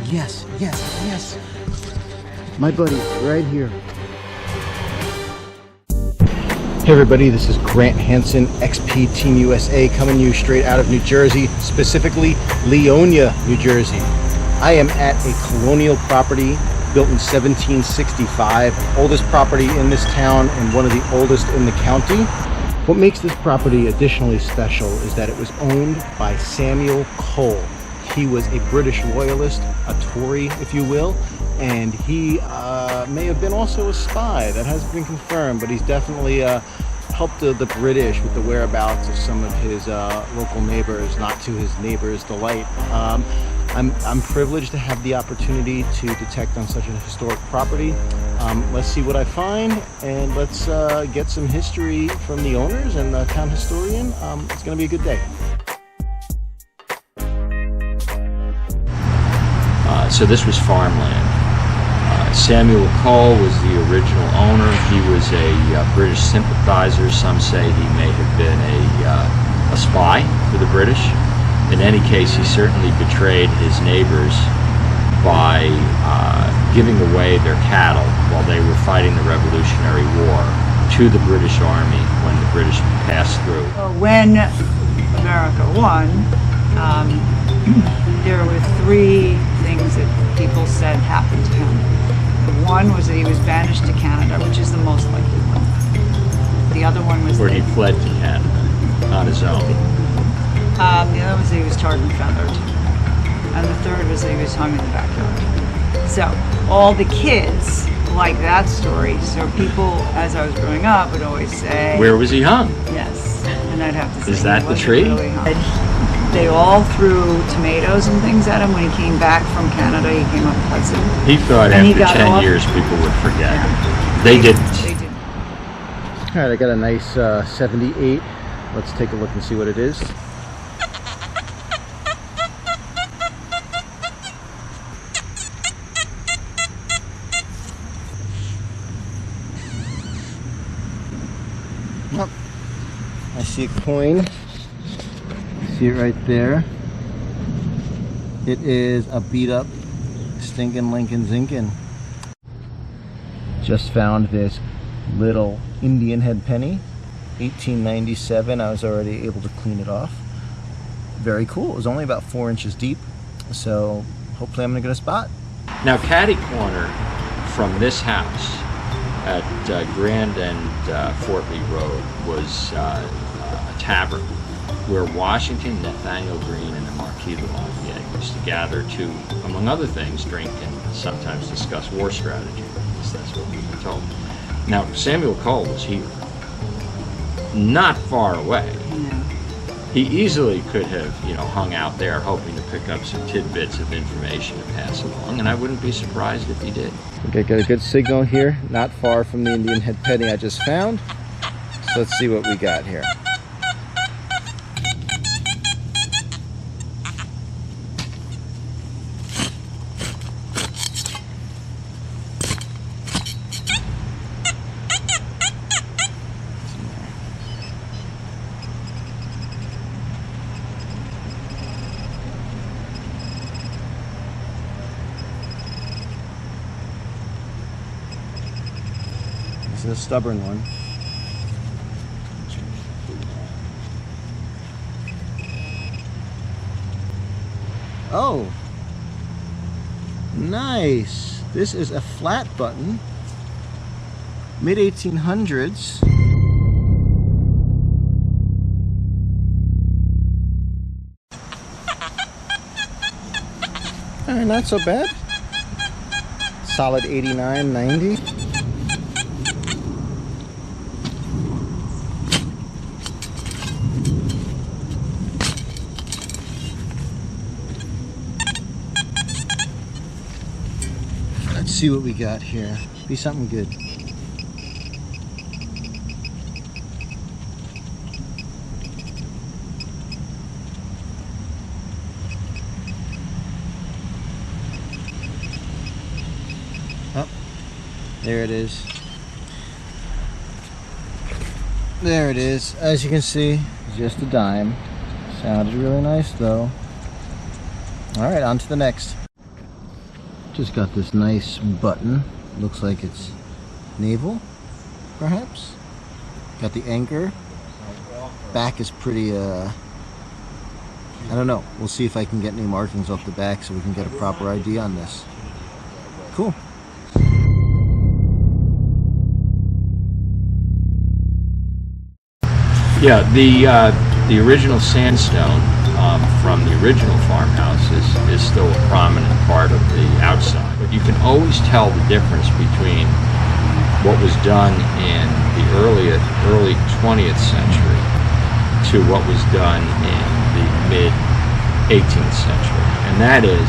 Yes, yes, yes. My buddy, right here. Hey everybody, this is Grant Hansen, XP Team USA, coming to you straight out of New Jersey, specifically Leonia, New Jersey. I am at a colonial property built in 1765, oldest property in this town and one of the oldest in the county. What makes this property additionally special is that it was owned by Samuel Cole. He was a British loyalist, a Tory, if you will, and he may have been also a spy. That hasn't been confirmed, but he's definitely helped the British with the whereabouts of some of his local neighbors, not to his neighbors' delight. I'm privileged to have the opportunity to detect on such a historic property. Let's see what I find, and let's get some history from the owners and the town historian. It's going to be a good day. So this was Farmland. Samuel Cole was the original owner. He was a British sympathizer. Some say he may have been a spy for the British. In any case, he certainly betrayed his neighbors by giving away their cattle while they were fighting the Revolutionary War to the British Army when the British passed through. When America won, there were three things that people said happened to him. One was that he was banished to Canada, which is the most likely one. The other one was where he fled to Canada on his own. The other was that he was tarred and feathered. And the third was that he was hung in the backyard. So all the kids like that story. So people, as I was growing up, would always say, where was he hung? Yes. And I'd have to say, is that the tree? Really they all threw tomatoes and things at him when he came back from Canada. He came up Hudson. He thought after 10 years people would forget. Yeah. They didn't. They didn't. All right, I got a nice 78. Let's take a look and see what it is. Oh, I see a coin. See it right there. It is a beat up stinking Lincoln Zinkin. Just found this little Indian head penny, 1897. I was already able to clean it off. Very cool. It was only about 4 inches deep, so hopefully I'm gonna get a spot. Now, catty corner from this house at Grand and Fort Lee Road was a tavern where Washington, Nathaniel Greene, and the Marquis de Lafayette used to gather to, among other things, drink and sometimes discuss war strategy. At least that's what we were told. Now, Samuel Cole was here, not far away. He easily could have, hung out there hoping to pick up some tidbits of information to pass along, and I wouldn't be surprised if he did. Okay, got a good signal here, not far from the Indian head penny I just found. So let's see what we got here. This is a stubborn one. Oh, nice. This is a flat button, mid-1800s. Not so bad. Solid 89, 90. Let's see what we got here. Be something good. Oh, there it is. There it is. As you can see, just a dime. Sounded really nice though. All right, on to the next. Just got this nice button. Looks like it's naval, perhaps. Got the anchor. Back is pretty, I don't know. We'll see if I can get any markings off the back so we can get a proper ID on this. Cool. Yeah, the original sandstone from the original farmhouse is still a prominent part of the outside. But you can always tell the difference between what was done in the early 20th century to what was done in the mid 18th century, and that is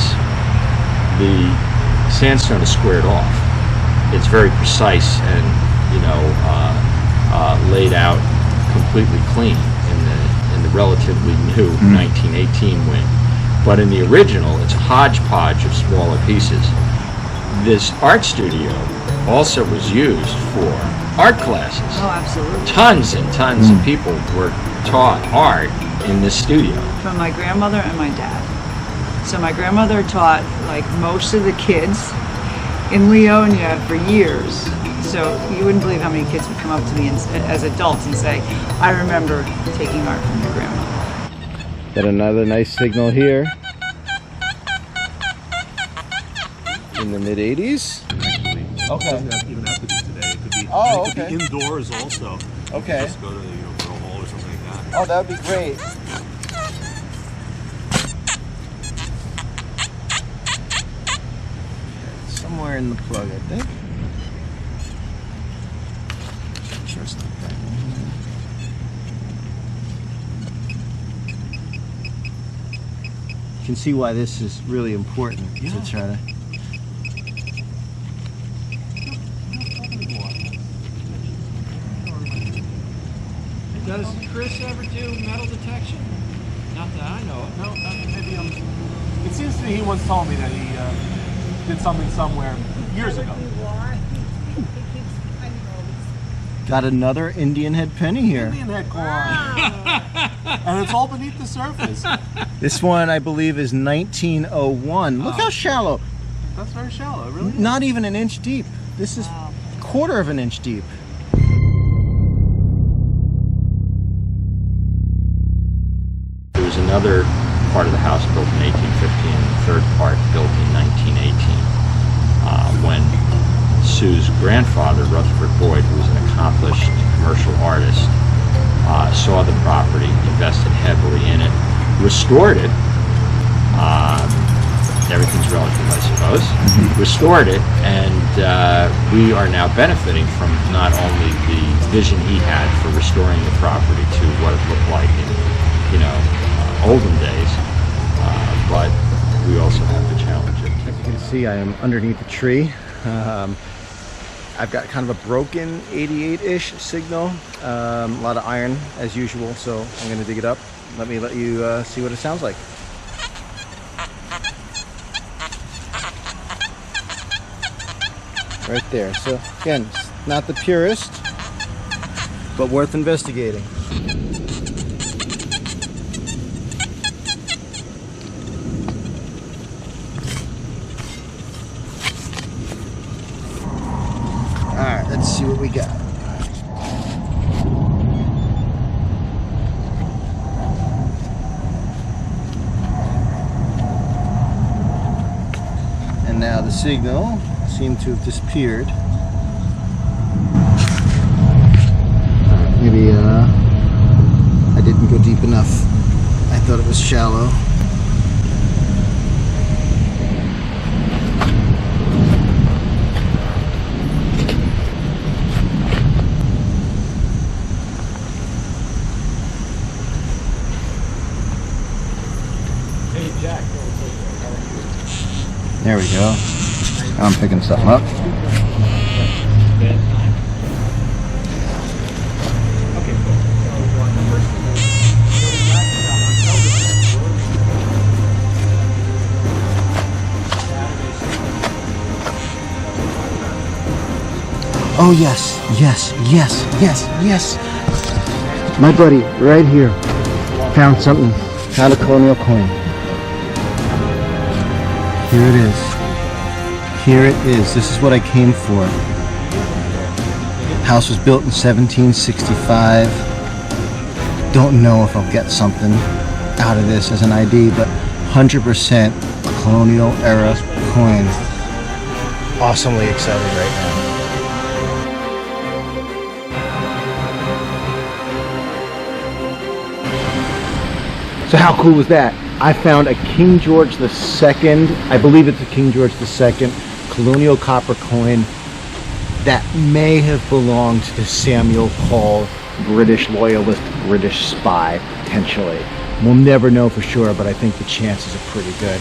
the sandstone is squared off. It's very precise and laid out completely clean in the relatively new 1918 wing. But in the original, it's a hodgepodge of smaller pieces. This art studio also was used for art classes. Oh, absolutely. Tons and tons of people were taught art in this studio. From my grandmother and my dad. So my grandmother taught like most of the kids in Leonia for years. So you wouldn't believe how many kids would come up to me as adults and say, I remember taking art from your grandmother. Got another nice signal here. In the mid 80s. Okay. It doesn't even have to be today. It could be, Oh, it could okay. be indoors also. Okay. Just go to the grill hall or something like that. Oh, that would be great. Somewhere in the plug, I think. Sure it's not that one. You can see why this is really important to try to. Does Chris ever do metal detection? Not that I know of. No, maybe it seems to me he once told me that he did something somewhere years ago. Got another Indian head penny here. Indian head coin. And it's all beneath the surface. This one, I believe, is 1901. Look how shallow. That's very shallow, really. Not even an inch deep. This is quarter of an inch deep. There was another part of the house built in 1815, and the third part built in 1918, when Sue's grandfather, Rutherford Boyd, who was an accomplished commercial artist, saw the property, invested heavily in it, restored it. Everything's relative, I suppose. Restored it, and we are now benefiting from not only the vision he had for restoring the property to what it looked like in, olden days, but we also have the challenge of. As you can see, I am underneath a tree. I've got kind of a broken 88-ish signal, a lot of iron as usual, so I'm going to dig it up. Let you see what it sounds like. Right there. So again, it's not the purest, but worth investigating. Alright, let's see what we got. And now the signal seemed to have disappeared. Maybe I didn't go deep enough. I thought it was shallow. There we go. I'm picking something up. Oh yes, yes, yes, yes, yes. My buddy, right here, found something. Found a colonial coin. Here it is. Here it is. This is what I came for. House was built in 1765. Don't know if I'll get something out of this as an ID, but 100% colonial era coin. Awesomely excited right now. So how cool was that? I found a King George II, I believe it's a King George II colonial copper coin that may have belonged to Samuel Paul, British loyalist, British spy, potentially. We'll never know for sure, but I think the chances are pretty good.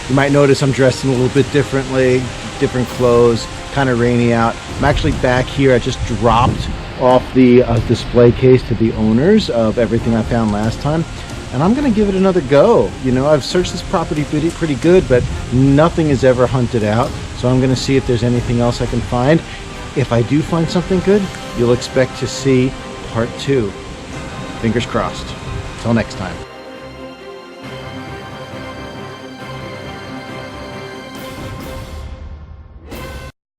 You might notice I'm dressed in a little bit differently, different clothes, kind of rainy out. I'm actually back here. I just dropped off the display case to the owners of everything I found last time. And I'm gonna give it another go. You know, I've searched this property pretty good, but nothing is ever hunted out. So I'm gonna see if there's anything else I can find. If I do find something good, you'll expect to see part 2. Fingers crossed. Till next time.